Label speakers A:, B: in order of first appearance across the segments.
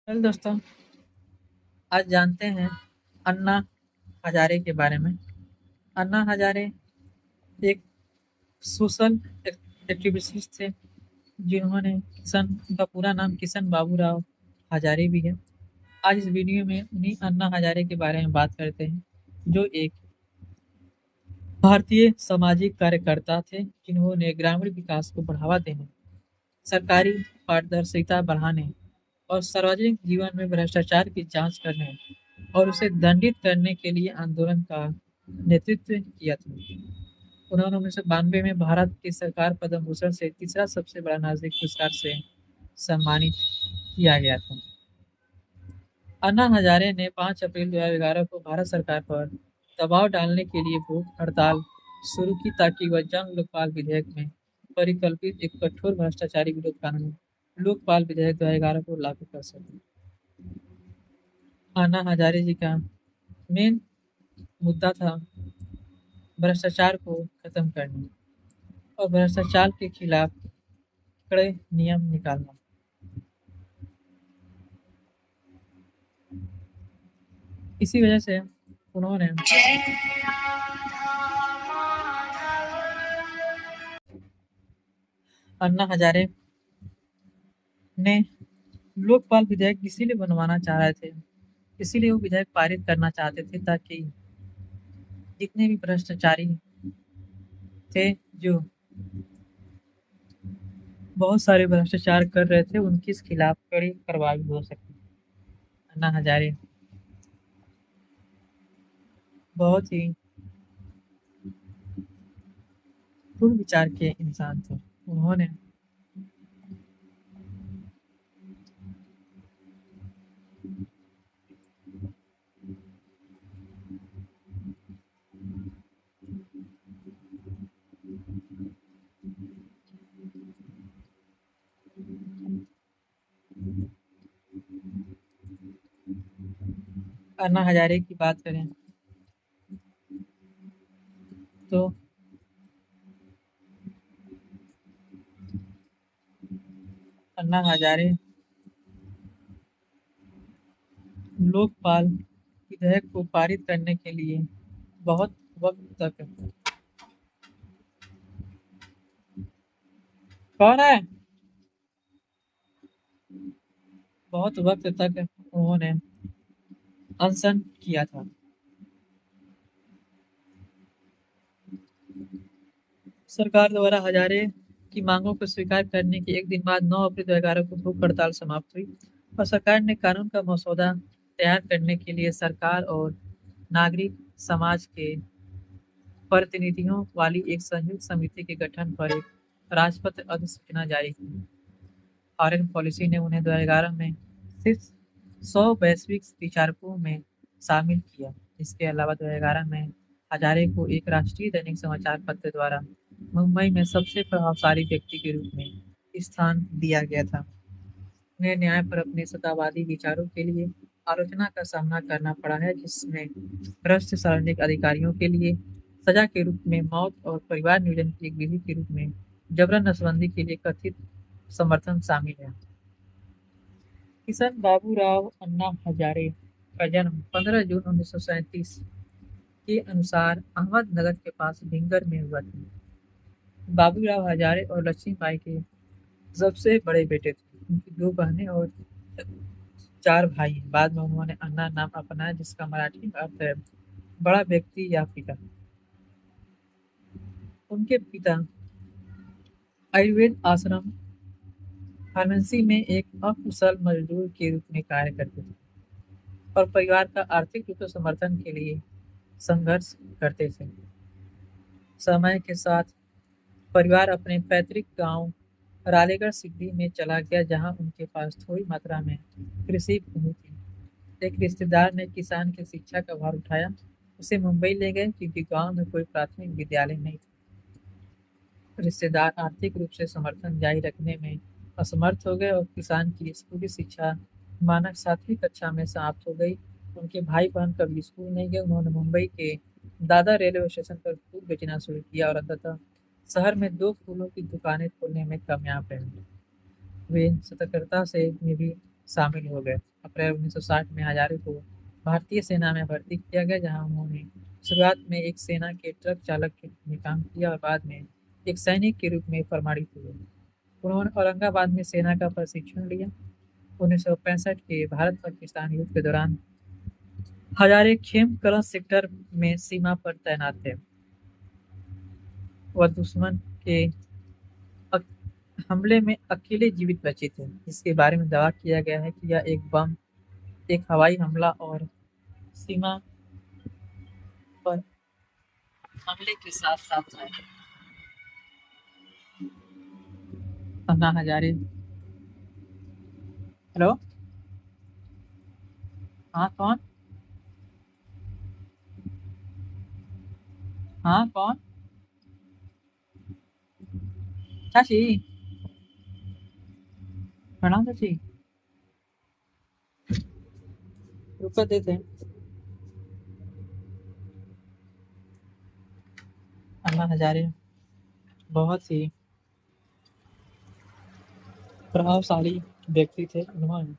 A: चल दोस्तों, आज जानते हैं अन्ना हजारे के बारे में। अन्ना हजारे एक सोशल एक्टिविस्ट थे जिन्होंने किशन उनका पूरा नाम किशन बाबूराव हजारे भी है। आज इस वीडियो में उन्हीं अन्ना हजारे के बारे में बात करते हैं, जो एक भारतीय सामाजिक कार्यकर्ता थे जिन्होंने ग्रामीण विकास को बढ़ावा देने, सरकारी पारदर्शिता बढ़ाने और सार्वजनिक जीवन में भ्रष्टाचार की जांच करने और उसे दंडित करने के लिए आंदोलन का नेतृत्व किया था। उन्होंने 1992 में भारत की सरकार पद्म भूषण से तीसरा सबसे बड़ा नागरिक पुरस्कार से सम्मानित किया गया था। अन्ना हजारे ने 5 अप्रैल 2011 को भारत सरकार पर दबाव डालने के लिए भूख हड़ताल शुरू की ताकि वह जन लोकपाल विधेयक में परिकल्पित एक कठोर भ्रष्टाचारी विरोध कानून लोकपाल विधेयक 2011 को लागू कर सके। अन्ना हजारे जी का मेन मुद्दा था भ्रष्टाचार को खत्म करना और भ्रष्टाचार के खिलाफ कड़े नियम निकालना। इसी वजह से उन्होंने अन्ना हजारे ने लोकपाल विधेयक इसीलिए बनवाना चाह रहे थे, इसीलिए वो विधेयक पारित करना चाहते थे ताकि जितने भी भ्रष्टाचारी थे, जो बहुत सारे भ्रष्टाचार कर रहे थे, उनके खिलाफ कड़ी कार्रवाई हो सके। अन्ना हजारे बहुत ही पूर्ण विचार के इंसान थे। उन्होंने अन्ना हजारे की बात करें तो अन्ना हजारे लोकपाल विधेयक को पारित करने के लिए बहुत वक्त तक कौन है बहुत वक्त तक उन्होंने अनशन किया था। सरकार द्वारा हजारे की मांगों को स्वीकार करने के एक दिन बाद 9 अप्रैल 2011 को भूख हड़ताल समाप्त हुई और सरकार ने कानून का मसौदा तैयार करने के लिए सरकार और नागरिक समाज के प्रतिनिधियों वाली एक संयुक्त समिति के गठन पर एक राजपत्र अधिसूचना जारी की। फॉरेन पॉलिसी ने उन्हें 2011 में शीर्ष 100 वैश्विक विचारकों में शामिल किया। इसके अलावा 2011 में हजारे को एक राष्ट्रीय दैनिक समाचार पत्र द्वारा मुंबई में सबसे प्रभावशाली व्यक्ति के रूप में स्थान दिया गया था। उन्हें न्याय पर अपने सत्तावादी विचारों के लिए आलोचना का सामना करना पड़ा है, जिसमें भ्रष्ट सार्वजनिक अधिकारियों के लिए सजा के रूप में मौत और परिवार नियोजन की एक विधि के रूप में जबरन नसबंदी के लिए कथित समर्थन शामिल है। किशन बाबूराव अन्ना हजारे का जन्म 15 जून 1937 के अनुसार अहमदनगर के पास भिंगर में हुआ था। बाबूराव हजारे और लक्ष्मीबाई के सबसे बड़े बेटे थे। उनकी 2 बहनें और 4 भाई हैं। बाद में उन्होंने अन्ना नाम अपनाया, जिसका मराठी में अर्थ है बड़ा व्यक्ति या पिता। उनके पिता आयुर्वेद आश्रम फार्मेसी में एक अकुशल मजदूर के रूप में कार्य करते थे और परिवार का आर्थिक रूप से समर्थन के लिए संघर्ष करते थे। समय के साथ परिवार अपने पैतृक गांव रालेगढ़ सिद्धि में चला गया, जहां उनके पास थोड़ी मात्रा में कृषि भूमि थी। एक रिश्तेदार ने किसान की शिक्षा का भार उठाया, उसे मुंबई ले गए क्योंकि गांव में कोई प्राथमिक विद्यालय नहीं था। रिश्तेदार आर्थिक रूप से समर्थन जारी रखने में असमर्थ हो गए और किसान की स्कूली शिक्षा मानक 7वीं कक्षा में समाप्त हो गई। उनके भाई बहन कभी स्कूल नहीं गए। उन्होंने मुंबई के दादर रेलवे स्टेशन पर फूल बेचना शुरू किया और अंततः शहर में 2 फूलों की दुकानें खोलने में कामयाब रहे। वे सतर्कता से में भी शामिल हो गए। अप्रैल 1960 में हजारे को भारतीय सेना में भर्ती किया गया, जहां उन्होंने शुरुआत में एक सेना के ट्रक चालक के रूप में काम किया और बाद में एक सैनिक के रूप में प्रमाणित हुए। उन्होंने औरंगाबाद में सेना का प्रशिक्षण लिया। 1965 के भारत-पाकिस्तान युद्ध के दौरान हजारे खेमकरन सेक्टर में सीमा पर तैनात थे। वह दुश्मन के हमले में अकेले जीवित बचे थे। इसके बारे में दावा किया गया है कि यह एक बम, एक हवाई हमला और सीमा पर हमले के साथ-साथ है। अन्ना हजारे। हेलो। हाँ, कौन? हाँ, कौन? चाची। प्रणाम चाची। रुपए देते हैं। अन्ना हजारे बहुत ही प्रभावशाली व्यक्ति थे। उन्होंने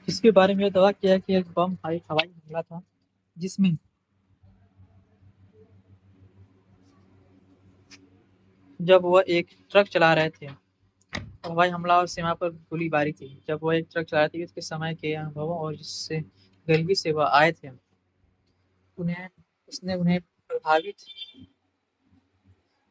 A: इसके बारे में दावा किया कि एक बम हवाई हमला था, जिसमें जब वह एक ट्रक चला रहे थे, हवाई हमला और सीमा पर गोलीबारी थी। जब वह एक ट्रक चला रहे थे, उसके समय के अनुभवों और जिससे गरीबी से वह आए थे, उन्हें उसने उन्हें प्रभावित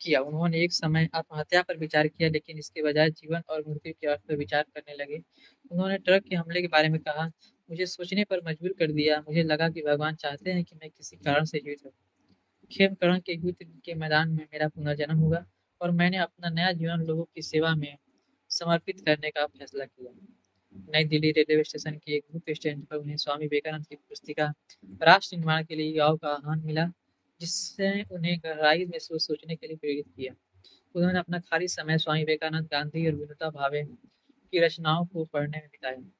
A: किया। उन्होंने एक समय आत्महत्या पर विचार किया, लेकिन इसके बजाय जीवन और मृत्यु के अर्थ पर विचार करने लगे। उन्होंने ट्रक के हमले के बारे में कहा, मुझे सोचने पर मजबूर कर दिया। मुझे लगा कि भगवान चाहते हैं कि मैं किसी कारण से जीवित रहूं। खेमकरण के युद्ध के मैदान में मेरा पुनर्जन्म हुआ और मैंने अपना नया जीवन लोगों की सेवा में समर्पित करने का फैसला किया। नई दिल्ली रेलवे स्टेशन की एक बुक स्टैंड पर उन्हें स्वामी विवेकानंद की पुस्तिका राष्ट्र निर्माण के लिए युवाओं का आह्वान मिला, जिससे उन्हें गहराई में सोचने के लिए प्रेरित किया। उन्होंने अपना खाली समय स्वामी विवेकानंद, गांधी और विनोबा भावे की रचनाओं को पढ़ने में बिताया।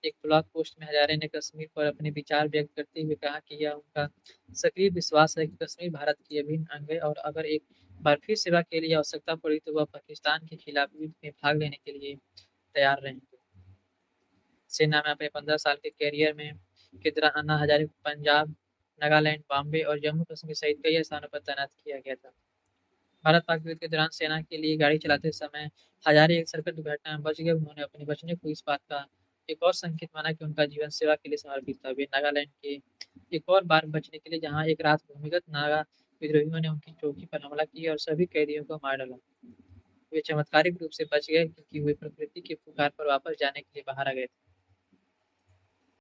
A: एक ब्लॉग पोस्ट में हजारे ने कश्मीर पर अपने विचार व्यक्त करते हुए कहा कि यह उनका सक्रिय विश्वास है कि कश्मीर भारत की अभिन्न अंग है और अगर एक बार फिर सेवा के लिए आवश्यकता पड़ी तो वह पाकिस्तान के खिलाफ युद्ध में भाग लेने के लिए तैयार रहेंगे। सेना में अपने 15 साल के करियर में के दौरान अन्ना हजारे को पंजाब, नागालैंड, बॉम्बे और जम्मू कश्मीर सहित कई स्थानों पर तैनात किया गया था। भारत पाक युद्ध के दौरान सेना के लिए गाड़ी चलाते समय हजारे एक सड़क दुर्घटना में बच गए। उन्होंने अपने बचने को इस बात का एक और संकेत माना कि उनका जीवन सेवा के लिए समर्पित था। वे नागालैंड के एक और बार बचने के लिए, जहां एक रात भूमिगत नागा विद्रोहियों ने उनकी चौकी पर हमला किया और सभी कैदियों को मार डाला। वे चमत्कारिक रूप से बच गए क्योंकि वे प्रकृति के पुकार पर वापस जाने के लिए बाहर आ गए थे।